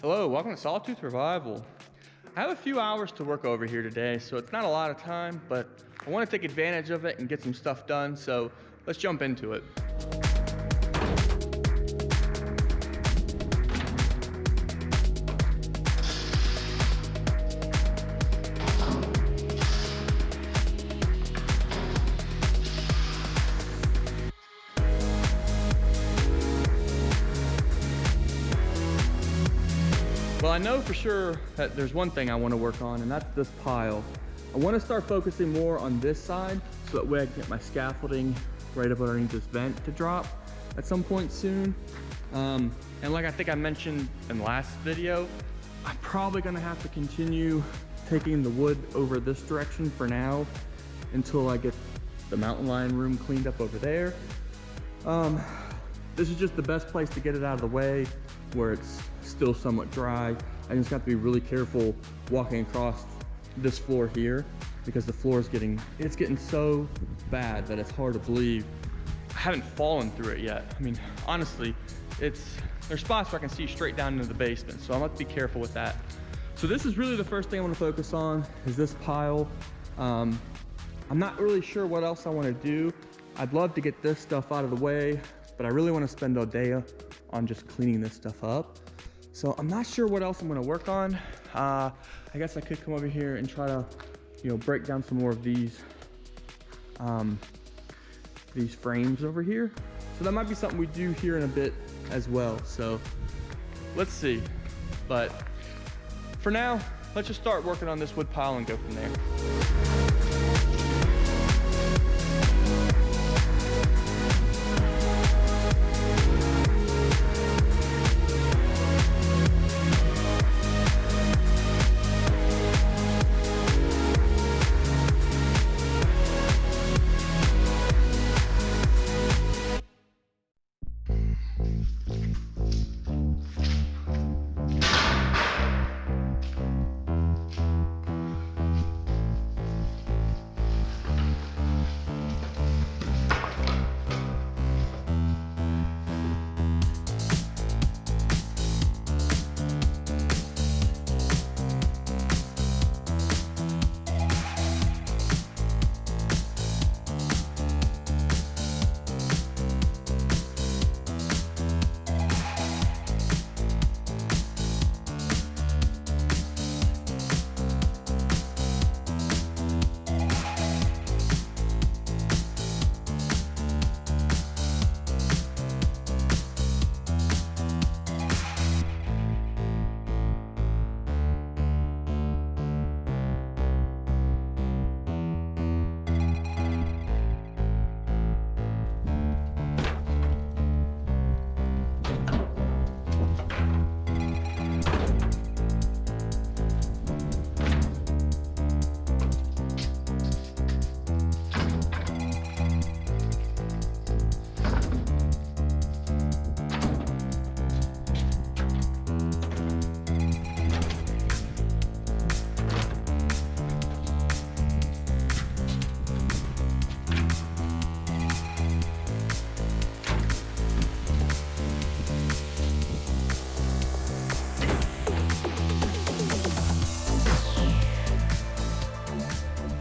Hello, welcome to Sawtooth Revival. I have a few hours to work over here today, so it's not a lot of time, but I want to take advantage of it and get some stuff done, so let's jump into it. Well, I know for sure that there's one thing I want to work on, and that's this pile. I want to start focusing more on this side so that way I can get my scaffolding right up underneath this vent to drop at some point soon. And like I think I mentioned in the last video, I'm probably going to have to continue taking the wood over this direction for now until I get the mountain lion room cleaned up over there. This is just the best place to get it out of the way where it's still somewhat dry. I just have to be really careful walking across this floor here because the floor is getting so bad that it's hard to believe I haven't fallen through it yet. I mean, honestly, there's spots where I can see straight down into the basement, so I have to be careful with that. So this is really the first thing I want to focus on is this pile. I'm not really sure what else I want to do. I'd love to get this stuff out of the way, but I really want to spend all day on just cleaning this stuff up. So I'm not sure what else I'm gonna work on. I guess I could come over here and try to, break down some more of these frames over here. So that might be something we do here in a bit as well. So let's see. But for now, let's just start working on this wood pile and go from there.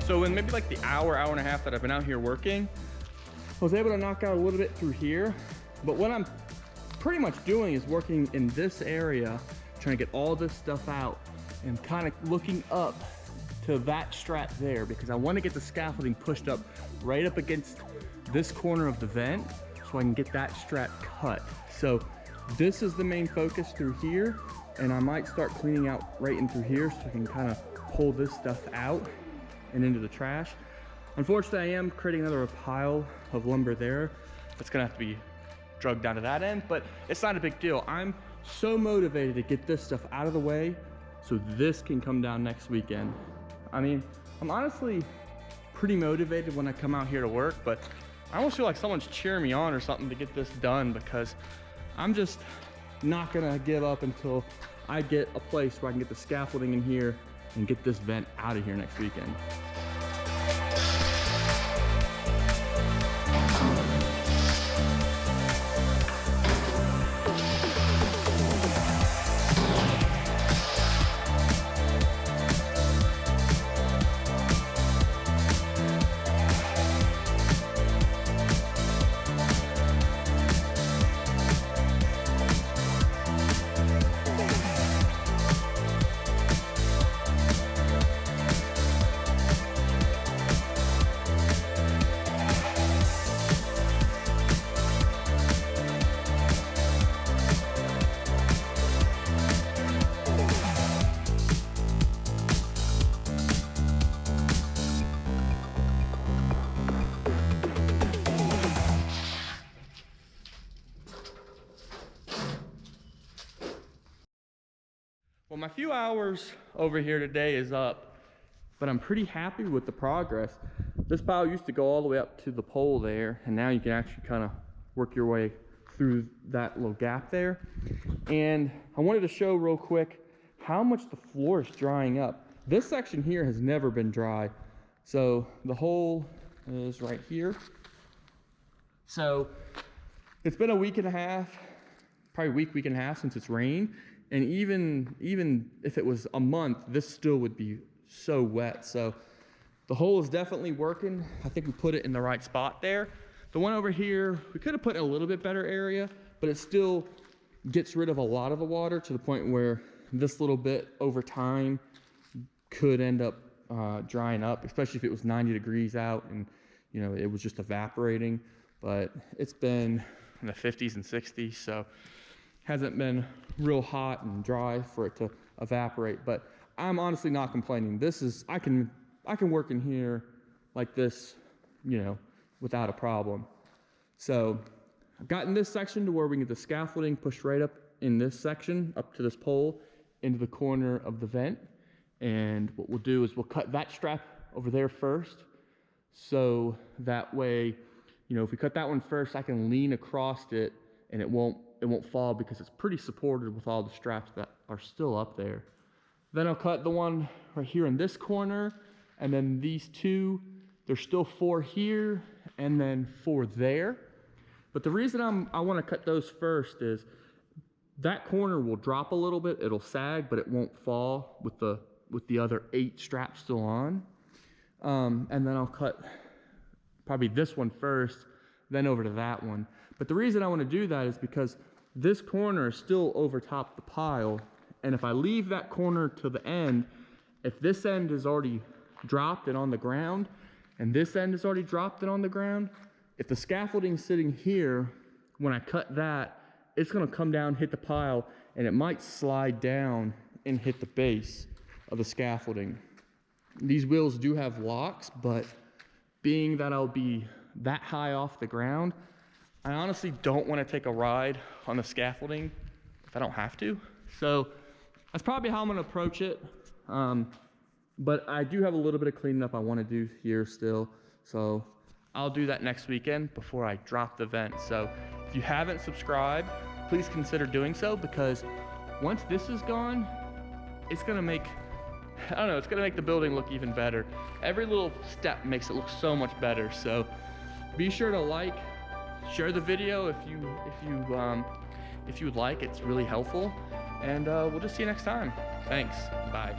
So in maybe like the hour and a half that I've been out here working, I was able to knock out a little bit through here. But what I'm pretty much doing is working in this area, trying to get all this stuff out and kind of looking up to that strap there because I want to get the scaffolding pushed up right up against this corner of the vent so I can get that strap cut. So this is the main focus through here, and I might start cleaning out right in through here so I can kind of pull this stuff out and into the trash. Unfortunately, I am creating another pile of lumber there. That's gonna have to be dragged down to that end, but it's not a big deal. I'm so motivated to get this stuff out of the way so this can come down next weekend. I mean, I'm honestly pretty motivated when I come out here to work, but I almost feel like someone's cheering me on or something to get this done because I'm just not gonna give up until I get a place where I can get the scaffolding in here and get this vent out of here next weekend. Well, my few hours over here today is up, but I'm pretty happy with the progress. This pile used to go all the way up to the pole there, and now you can actually kind of work your way through that little gap there. And I wanted to show real quick how much the floor is drying up. This section here has never been dry. So the hole is right here. So it's been a week and a half, probably week and a half since it's rained. And even if it was a month, this still would be so wet. So the hole is definitely working. I think we put it in the right spot there. The one over here, we could have put in a little bit better area, but it still gets rid of a lot of the water to the point where this little bit over time could end up drying up, especially if it was 90 degrees out and you know it was just evaporating. But it's been in the 50s and 60s, so hasn't been real hot and dry for it to evaporate. But I'm honestly not complaining. This is, I can work in here like this, you know, without a problem. So I've gotten this section to where we can get the scaffolding pushed right up in this section, up to this pole, into the corner of the vent. And what we'll do is we'll cut that strap over there first. So that way, you know, if we cut that one first, I can lean across it and it won't fall because it's pretty supported with all the straps that are still up there. Then I'll cut the one right here in this corner, and then these two, there's still 4 here and then 4 there. But the reason I want to cut those first is that corner will drop a little bit, it'll sag, but it won't fall with the other 8 straps still on. And then I'll cut probably this one first, then over to that one. But the reason I want to do that is because this corner is still over top the pile, and if I leave that corner to the end, if this end is already dropped and on the ground, and this end is already dropped and on the ground, if the scaffolding's sitting here, when I cut that, it's gonna come down, hit the pile, and it might slide down and hit the base of the scaffolding. These wheels do have locks, but being that I'll be that high off the ground, I honestly don't want to take a ride on the scaffolding if I don't have to. So that's probably how I'm going to approach it. But I do have a little bit of cleaning up I want to do here still. So I'll do that next weekend before I drop the vent. So if you haven't subscribed, please consider doing so, because once this is gone, it's going to make, I don't know, it's going to make the building look even better. Every little step makes it look so much better. So be sure to like, share the video if you would like. It's really helpful, and we'll just see you next time. Thanks. Bye.